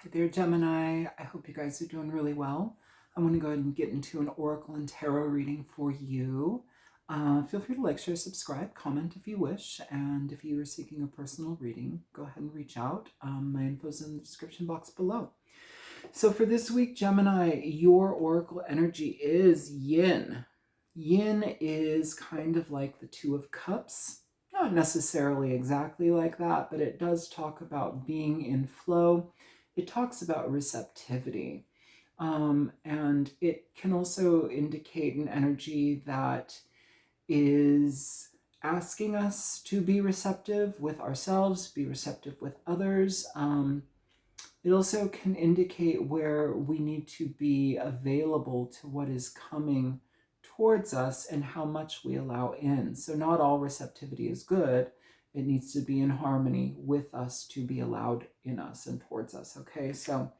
Hi there, Gemini. I hope you guys are doing really well. I want to go ahead and get into an oracle and tarot reading for you. Feel free to like, share, subscribe, comment if you wish. And if you are seeking a personal reading, go ahead and reach out. My info's in the description box below. So for this week, Gemini, your oracle energy is yin. Yin is kind of like the Two of Cups. Not necessarily exactly like that, but it does talk about being in flow. It talks about receptivity. And it can also indicate an energy that is asking us to be receptive with ourselves, be receptive with others. It also can indicate where we need to be available to what is coming towards us and how much we allow in. So not all receptivity is good. It needs to be in harmony with us to be allowed in us and towards us. Okay, so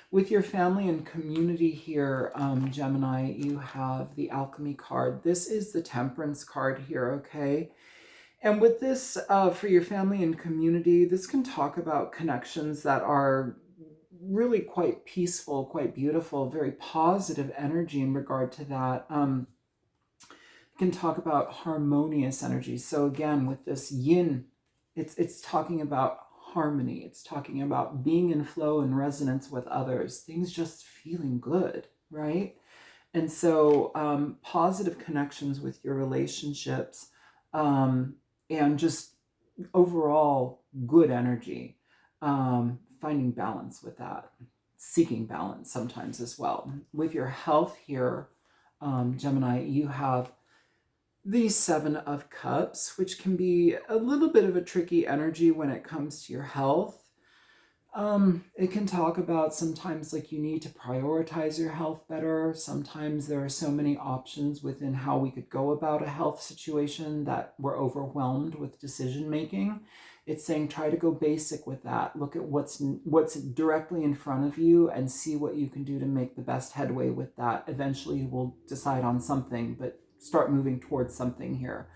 with your family and community here, Gemini, you have the Alchemy card. This is the Temperance card here, okay? And with this, for your family and community, this can talk about connections that are really quite peaceful, quite beautiful, very positive energy in regard to that. Can talk about harmonious energy. So again, with this yin, it's talking about harmony. It's talking about being in flow and resonance with others. Things just feeling good, right? And so positive connections with your relationships, and just overall good energy, finding balance with that, seeking balance sometimes as well. With your health here, Gemini, you have the Seven of Cups, which can be a little bit of a tricky energy when it comes to your health. It can talk about sometimes like you need to prioritize your health better. Sometimes there are so many options within how we could go about a health situation that we're overwhelmed with decision making. It's saying try to go basic with that. Look at what's directly in front of you and see what you can do to make the best headway with that. Eventually you will decide on something, but start moving towards something here.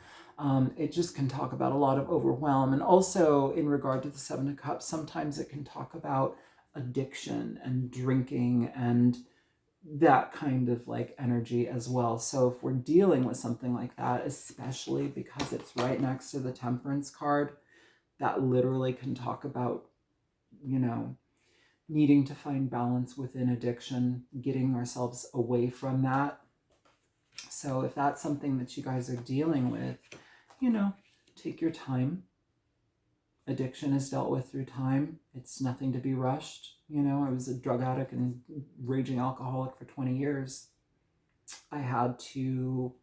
It just can talk about a lot of overwhelm. And also in regard to the Seven of Cups, sometimes it can talk about addiction and drinking and that kind of like energy as well. So if we're dealing with something like that, especially because it's right next to the Temperance card, that literally can talk about, needing to find balance within addiction, getting ourselves away from that. So if that's something that you guys are dealing with, take your time. Addiction is dealt with through time. It's nothing to be rushed. I was a drug addict and raging alcoholic for 20 years. I had to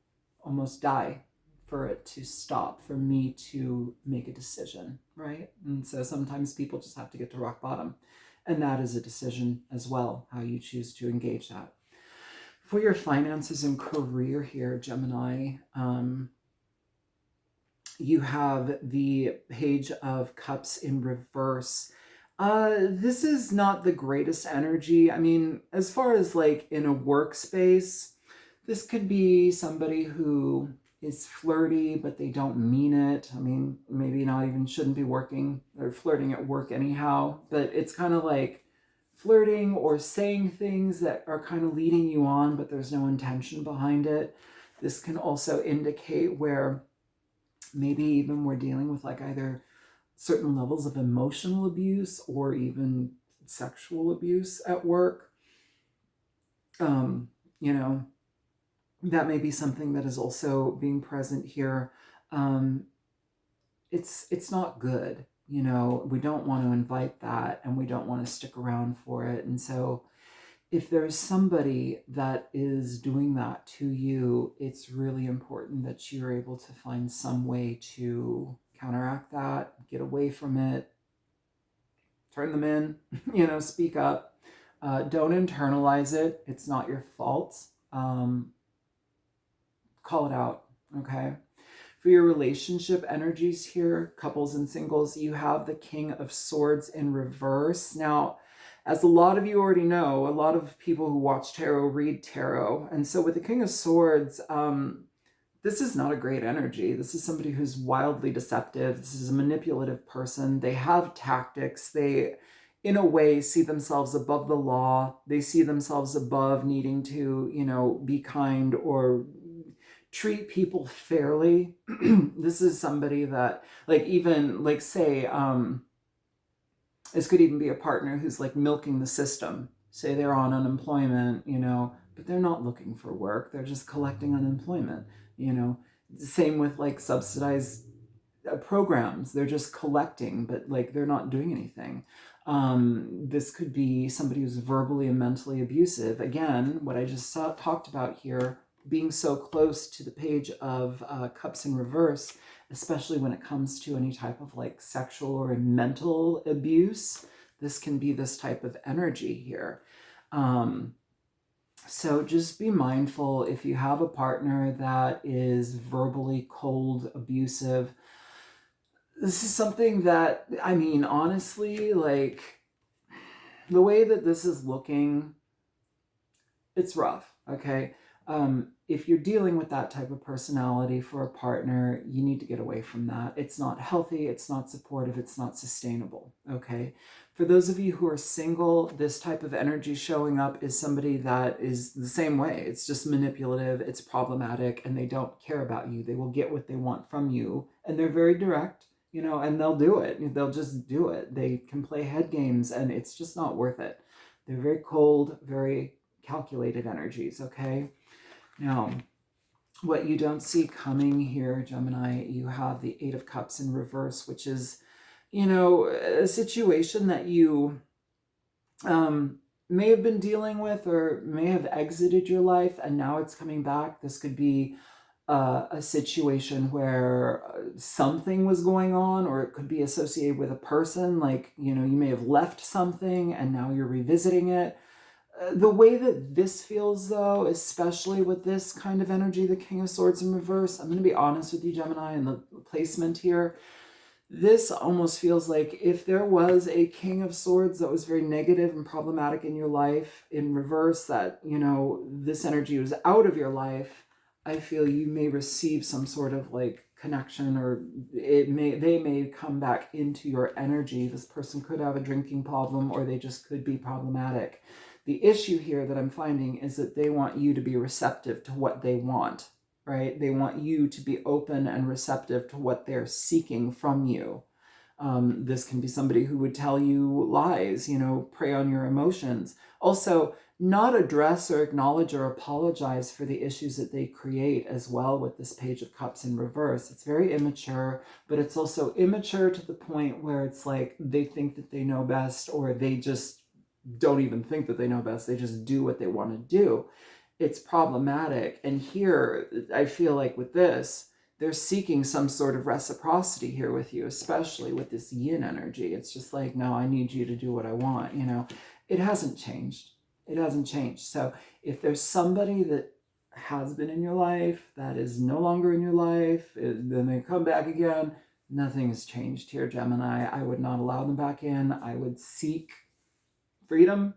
almost die for it to stop, for me to make a decision, right? And so sometimes people just have to get to rock bottom. And that is a decision as well, how you choose to engage that. For your finances and career here, Gemini, you have the Page of Cups in reverse. This is not the greatest energy. I mean, as far as like in a workspace, this could be somebody who is flirty, but they don't mean it. I mean, maybe not even shouldn't be working or flirting at work anyhow, but it's kind of like flirting or saying things that are kind of leading you on, but there's no intention behind it. This can also indicate where maybe even we're dealing with like either certain levels of emotional abuse or even sexual abuse at work. That may be something that is also being present here. It's not good. We don't want to invite that and we don't want to stick around for it. And so if there's somebody that is doing that to you, it's really important that you're able to find some way to counteract that, get away from it, turn them in, speak up. Don't internalize it. It's not your fault. Call it out, okay? For your relationship energies here, couples and singles, you have the King of Swords in reverse. Now, as a lot of you already know, a lot of people who watch tarot read tarot. And so with the King of Swords, this is not a great energy. This is somebody who's wildly deceptive. This is a manipulative person. They have tactics. They in a way, see themselves above the law. They see themselves above needing to, you know, be kind or treat people fairly. This is somebody that, like, even, like, say, this could even be a partner who's like milking the system. Say they're on unemployment, you know, but they're not looking for work. They're just collecting unemployment, you know. Same with like subsidized programs. They're just collecting, but like they're not doing anything. This could be somebody who's verbally and mentally abusive. Again, what I just talked about here, being so close to the page of Cups in reverse, especially when it comes to any type of like sexual or mental abuse. This can be this type of energy here. So just be mindful if you have a partner that is verbally cold, abusive. This is something that, I mean, honestly, like the way that this is looking, it's rough, okay? If you're dealing with that type of personality for a partner, you need to get away from that. It's not healthy, it's not supportive, it's not sustainable, okay? For those of you who are single, this type of energy showing up is somebody that is the same way. It's just manipulative, it's problematic, and they don't care about you. They will get what they want from you, and they're very direct, you know, and they'll do it. They'll just do it. They can play head games, and it's just not worth it. They're very cold, very calculated energies, okay? Now, what you don't see coming here, Gemini, you have the Eight of Cups in reverse, which is, you know, a situation that you may have been dealing with or may have exited your life and now it's coming back. This could be a situation where something was going on, or it could be associated with a person, like, you know, you may have left something and now you're revisiting it. The way that this feels, though, especially with this kind of energy, the King of Swords in reverse, I'm going to be honest with you, Gemini, and the placement here, this almost feels like if there was a King of Swords that was very negative and problematic in your life in reverse, that, you know, this energy was out of your life, I feel you may receive some sort of like connection, or they may come back into your energy. This person could have a drinking problem, or they just could be problematic. The issue here that I'm finding is that they want you to be receptive to what they want, right? They want you to be open and receptive to what they're seeking from you. This can be somebody who would tell you lies, you know, prey on your emotions. Also, not address or acknowledge or apologize for the issues that they create as well with this Page of Cups in reverse. It's very immature, but it's also immature to the point where it's like they think that they know best, or they just don't even think that they know best. They just do what they want to do. It's problematic. And here, I feel like with this, they're seeking some sort of reciprocity here with you, especially with this yin energy. It's just like, no, I need you to do what I want, you know. It hasn't changed. It hasn't changed. So if there's somebody that has been in your life that is no longer in your life, then they come back again, nothing has changed here, Gemini. I would not allow them back in. I would seek freedom,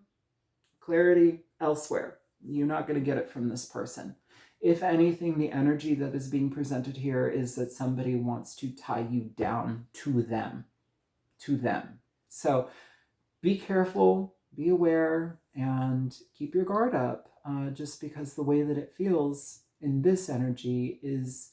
clarity elsewhere. You're not going to get it from this person. If anything, the energy that is being presented here is that somebody wants to tie you down to them. So be careful, be aware, and keep your guard up, just because the way that it feels in this energy is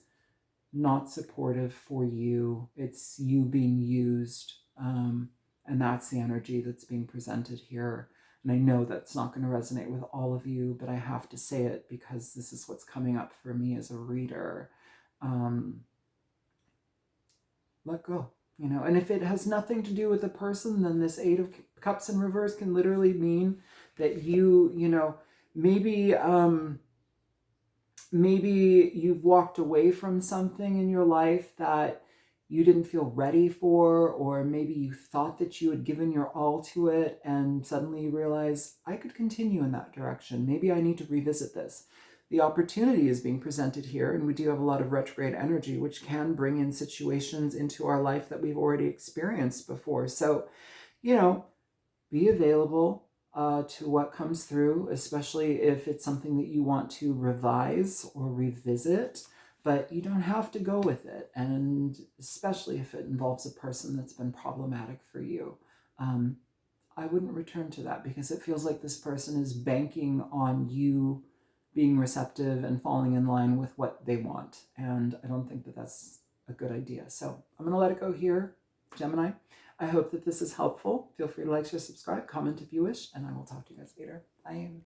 not supportive for you. It's you being used, and that's the energy that's being presented here. And I know that's not going to resonate with all of you, but I have to say it because this is what's coming up for me as a reader. Let go, you know. And if it has nothing to do with the person, then this Eight of Cups in reverse can literally mean that you know, maybe you've walked away from something in your life that you didn't feel ready for, or maybe you thought that you had given your all to it and suddenly you realize, I could continue in that direction. Maybe I need to revisit this. The opportunity is being presented here, and we do have a lot of retrograde energy, which can bring in situations into our life that we've already experienced before. So, you know, be available to what comes through, especially if it's something that you want to revise or revisit. But you don't have to go with it, and especially if it involves a person that's been problematic for you. I wouldn't return to that, because it feels like this person is banking on you being receptive and falling in line with what they want. And I don't think that that's a good idea. So I'm going to let it go here, Gemini. I hope that this is helpful. Feel free to like, share, subscribe, comment if you wish, and I will talk to you guys later. Bye.